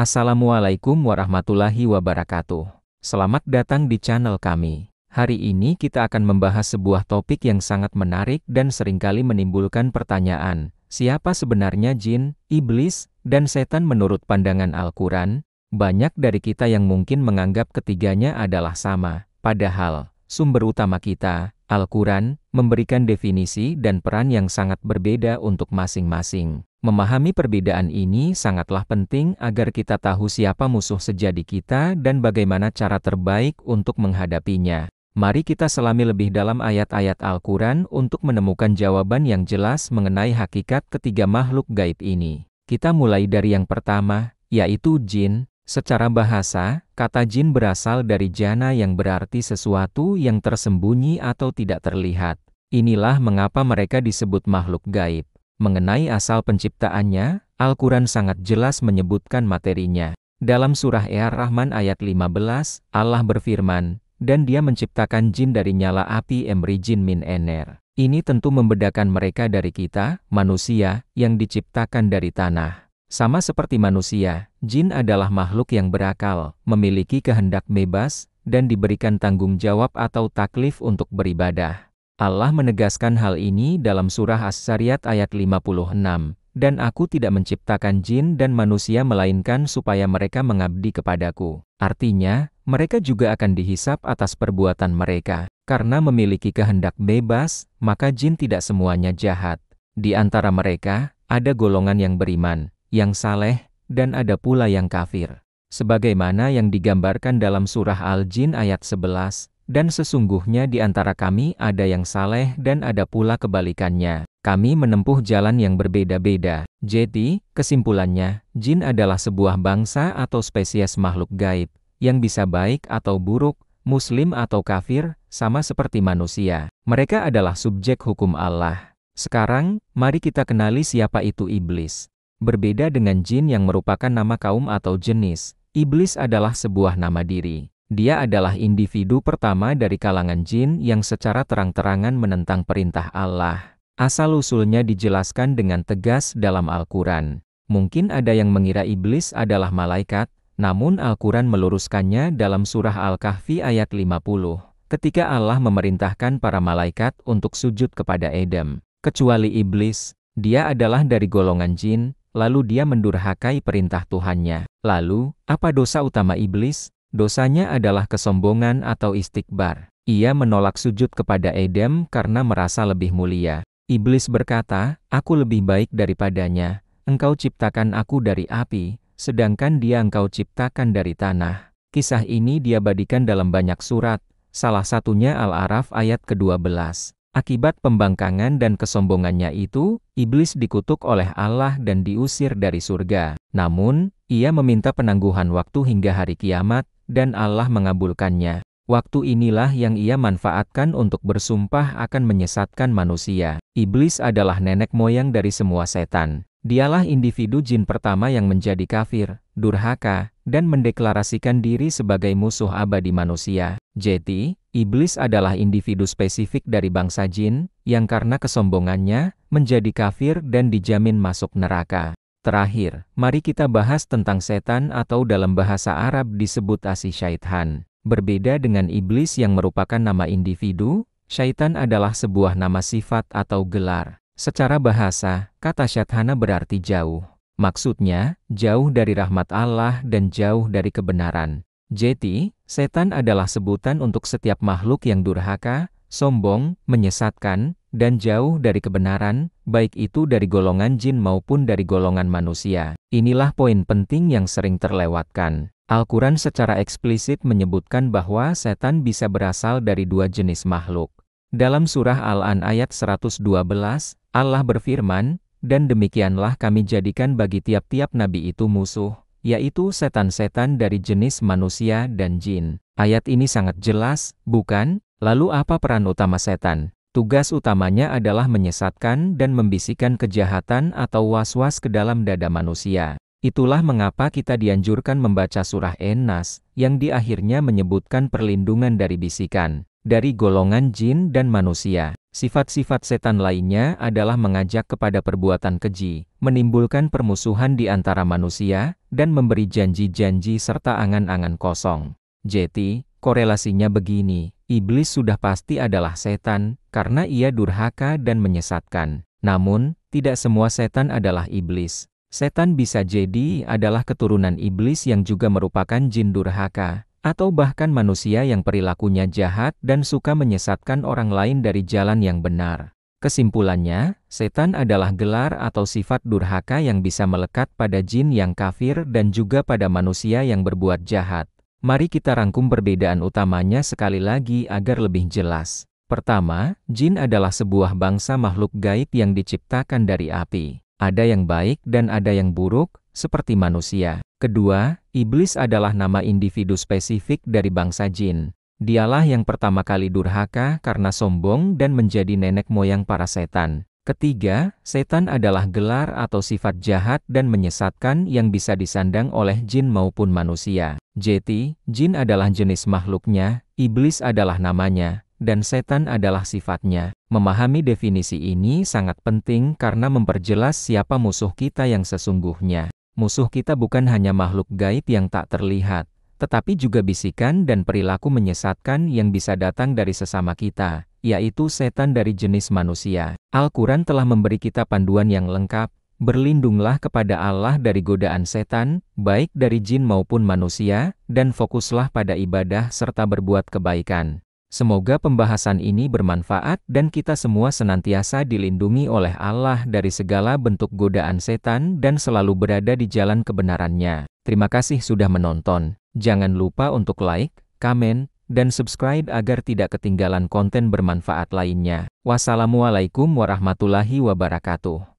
Assalamualaikum warahmatullahi wabarakatuh. Selamat datang di channel kami. Hari ini kita akan membahas sebuah topik yang sangat menarik dan seringkali menimbulkan pertanyaan. Siapa sebenarnya jin, iblis, dan setan menurut pandangan Al-Quran? Banyak dari kita yang mungkin menganggap ketiganya adalah sama. Padahal, sumber utama kita, Al-Quran, memberikan definisi dan peran yang sangat berbeda untuk masing-masing. Memahami perbedaan ini sangatlah penting agar kita tahu siapa musuh sejati kita dan bagaimana cara terbaik untuk menghadapinya. Mari kita selami lebih dalam ayat-ayat Al-Quran untuk menemukan jawaban yang jelas mengenai hakikat ketiga makhluk gaib ini. Kita mulai dari yang pertama, yaitu jin. Secara bahasa, kata jin berasal dari jana yang berarti sesuatu yang tersembunyi atau tidak terlihat. Inilah mengapa mereka disebut makhluk gaib. Mengenai asal penciptaannya, Al-Quran sangat jelas menyebutkan materinya. Dalam surah Ar-Rahman ayat 15, Allah berfirman, "Dan dia menciptakan jin dari nyala api emrijin min ener." Ini tentu membedakan mereka dari kita, manusia, yang diciptakan dari tanah. Sama seperti manusia, jin adalah makhluk yang berakal, memiliki kehendak bebas, dan diberikan tanggung jawab atau taklif untuk beribadah. Allah menegaskan hal ini dalam surah As-Sariyat ayat 56, "Dan aku tidak menciptakan jin dan manusia melainkan supaya mereka mengabdi kepadaku." Artinya, mereka juga akan dihisap atas perbuatan mereka. Karena memiliki kehendak bebas, maka jin tidak semuanya jahat. Di antara mereka, ada golongan yang beriman, yang saleh, dan ada pula yang kafir. Sebagaimana yang digambarkan dalam surah Al-Jin ayat 11, "Dan sesungguhnya di antara kami ada yang saleh dan ada pula kebalikannya. Kami menempuh jalan yang berbeda-beda." Jadi, kesimpulannya, jin adalah sebuah bangsa atau spesies makhluk gaib, yang bisa baik atau buruk, muslim atau kafir, sama seperti manusia. Mereka adalah subjek hukum Allah. Sekarang, mari kita kenali siapa itu iblis. Berbeda dengan jin yang merupakan nama kaum atau jenis, iblis adalah sebuah nama diri. Dia adalah individu pertama dari kalangan jin yang secara terang-terangan menentang perintah Allah. Asal-usulnya dijelaskan dengan tegas dalam Al-Quran. Mungkin ada yang mengira iblis adalah malaikat, namun Al-Quran meluruskannya dalam surah Al-Kahfi ayat 50, ketika Allah memerintahkan para malaikat untuk sujud kepada Adam. Kecuali iblis, dia adalah dari golongan jin, lalu dia mendurhakai perintah Tuhannya. Lalu, apa dosa utama iblis? Dosanya adalah kesombongan atau istikbar. Ia menolak sujud kepada Adam karena merasa lebih mulia. Iblis berkata, "Aku lebih baik daripadanya. Engkau ciptakan aku dari api, sedangkan dia engkau ciptakan dari tanah." Kisah ini diabadikan dalam banyak surat, salah satunya Al-A'raf ayat ke-12. Akibat pembangkangan dan kesombongannya itu, iblis dikutuk oleh Allah dan diusir dari surga. Namun, ia meminta penangguhan waktu hingga hari kiamat, dan Allah mengabulkannya. Waktu inilah yang ia manfaatkan untuk bersumpah akan menyesatkan manusia. Iblis adalah nenek moyang dari semua setan. Dialah individu jin pertama yang menjadi kafir, durhaka, dan mendeklarasikan diri sebagai musuh abadi manusia. Jadi, iblis adalah individu spesifik dari bangsa jin, yang karena kesombongannya, menjadi kafir dan dijamin masuk neraka. Terakhir, mari kita bahas tentang setan atau dalam bahasa Arab disebut as-syaitan. Berbeda dengan iblis yang merupakan nama individu, syaitan adalah sebuah nama sifat atau gelar. Secara bahasa, kata syaitana berarti jauh. Maksudnya, jauh dari rahmat Allah dan jauh dari kebenaran. Jadi, setan adalah sebutan untuk setiap makhluk yang durhaka, sombong, menyesatkan, dan jauh dari kebenaran, baik itu dari golongan jin maupun dari golongan manusia. Inilah poin penting yang sering terlewatkan. Al-Quran secara eksplisit menyebutkan bahwa setan bisa berasal dari dua jenis makhluk. Dalam surah Al-An ayat 112, Allah berfirman, "Dan demikianlah kami jadikan bagi tiap-tiap nabi itu musuh, yaitu setan-setan dari jenis manusia dan jin." Ayat ini sangat jelas, bukan? Lalu apa peran utama setan? Tugas utamanya adalah menyesatkan dan membisikkan kejahatan atau was-was ke dalam dada manusia. Itulah mengapa kita dianjurkan membaca surah An-Nas, yang di akhirnya menyebutkan perlindungan dari bisikan, dari golongan jin dan manusia. Sifat-sifat setan lainnya adalah mengajak kepada perbuatan keji, menimbulkan permusuhan di antara manusia, dan memberi janji-janji serta angan-angan kosong. Jadi, korelasinya begini, iblis sudah pasti adalah setan, karena ia durhaka dan menyesatkan. Namun, tidak semua setan adalah iblis. Setan bisa jadi adalah keturunan iblis yang juga merupakan jin durhaka, atau bahkan manusia yang perilakunya jahat dan suka menyesatkan orang lain dari jalan yang benar. Kesimpulannya, setan adalah gelar atau sifat durhaka yang bisa melekat pada jin yang kafir dan juga pada manusia yang berbuat jahat. Mari kita rangkum perbedaan utamanya sekali lagi agar lebih jelas. Pertama, jin adalah sebuah bangsa makhluk gaib yang diciptakan dari api. Ada yang baik dan ada yang buruk, seperti manusia. Kedua, iblis adalah nama individu spesifik dari bangsa jin. Dialah yang pertama kali durhaka karena sombong dan menjadi nenek moyang para setan. Ketiga, setan adalah gelar atau sifat jahat dan menyesatkan yang bisa disandang oleh jin maupun manusia. Jadi, jin adalah jenis makhluknya, iblis adalah namanya, dan setan adalah sifatnya. Memahami definisi ini sangat penting karena memperjelas siapa musuh kita yang sesungguhnya. Musuh kita bukan hanya makhluk gaib yang tak terlihat, tetapi juga bisikan dan perilaku menyesatkan yang bisa datang dari sesama kita, yaitu setan dari jenis manusia. Al-Quran telah memberi kita panduan yang lengkap, berlindunglah kepada Allah dari godaan setan, baik dari jin maupun manusia, dan fokuslah pada ibadah serta berbuat kebaikan. Semoga pembahasan ini bermanfaat dan kita semua senantiasa dilindungi oleh Allah dari segala bentuk godaan setan dan selalu berada di jalan kebenarannya. Terima kasih sudah menonton. Jangan lupa untuk like, komen, dan subscribe agar tidak ketinggalan konten bermanfaat lainnya. Wassalamualaikum warahmatullahi wabarakatuh.